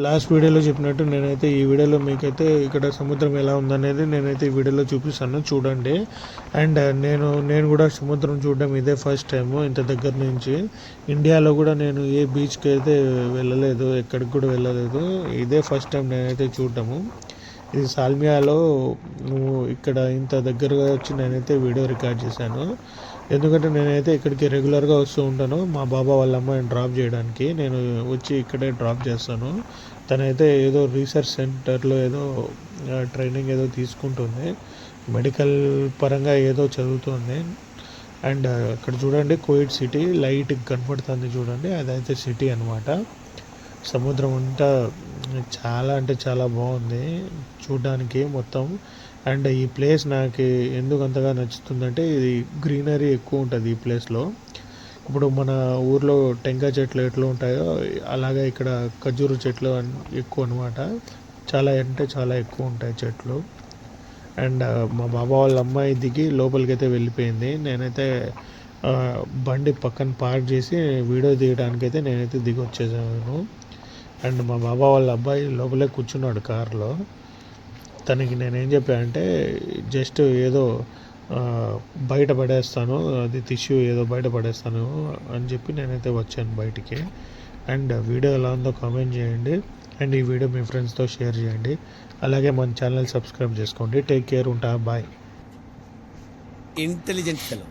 Last వీడియోలో చెప్పినట్టు నేనైతే ఈ వీడియోలో మీకైతే ఇక్కడ సముద్రం ఎలా ఉందనేది నేనైతే ఈ వీడియోలో చూపిస్తాను, చూడండి. అండ్ నేను కూడా సముద్రం చూడడం ఇదే ఫస్ట్ టైము ఇంత దగ్గర నుంచి. ఇండియాలో కూడా నేను ఏ బీచ్కి అయితే వెళ్ళలేదు, ఎక్కడికి కూడా వెళ్ళలేదు. ఇదే ఫస్ట్ టైం నేనైతే చూడటము. ఇది సాల్మియాలో ఇక్కడ ఇంత దగ్గరగా వచ్చి నేనైతే వీడియో రికార్డ్ చేశాను. ఎందుకంటే నేనైతే ఇక్కడికి రెగ్యులర్గా వస్తూ ఉంటాను. మా బాబా వాళ్ళ అమ్మాయిని డ్రాప్ చేయడానికి నేను వచ్చి ఇక్కడే డ్రాప్ చేస్తాను. తనైతే ఏదో రీసెర్చ్ సెంటర్లో ఏదో ట్రైనింగ్ ఏదో తీసుకుంటుంది, మెడికల్ పరంగా ఏదో చదువుతుంది. అండ్ అక్కడ చూడండి కువైట్ సిటీ లైట్ కనపడుతుంది చూడండి, అదైతే సిటీ అనమాట. సముద్రం అంతా చాలా అంటే చాలా బాగుంది చూడడానికి మొత్తం. అండ్ ఈ ప్లేస్ నాకు ఎందుకు అంతగా నచ్చుతుందంటే ఇది గ్రీనరీ ఎక్కువ ఉంటుంది ఈ ప్లేస్లో. ఇప్పుడు మన ఊర్లో టెంకాయ చెట్లు ఎట్లా ఉంటాయో అలాగే ఇక్కడ ఖర్జూర చెట్లు ఎక్కువ అనమాట. చాలా అంటే చాలా ఎక్కువ ఉంటాయి చెట్లు. అండ్ మా బాబా వాళ్ళ అమ్మాయి దిగి లోపలికి అయితే వెళ్ళిపోయింది. నేనైతే బండి పక్కన పార్క్ చేసి వీడియో తీయడానికైతే నేనైతే దిగి వచ్చేసాను. అండ్ మా బాబా వాళ్ళ అబ్బాయి లోపలే కూర్చున్నాడు కారులో. తనకి నేనేం చెప్పానంటే జస్ట్ ఏదో బయట పడేస్తాను, అది టిష్యూ ఏదో బయట పడేస్తాను అని చెప్పి నేనైతే వచ్చాను బయటికి. అండ్ వీడియో ఎలా ఉందో కామెంట్ చేయండి. అండ్ ఈ వీడియో మీ ఫ్రెండ్స్తో షేర్ చేయండి. అలాగే మన ఛానల్ సబ్స్క్రైబ్ చేసుకోండి. టేక్ కేర్, ఉంటా, బాయ్. Intelligent fellow.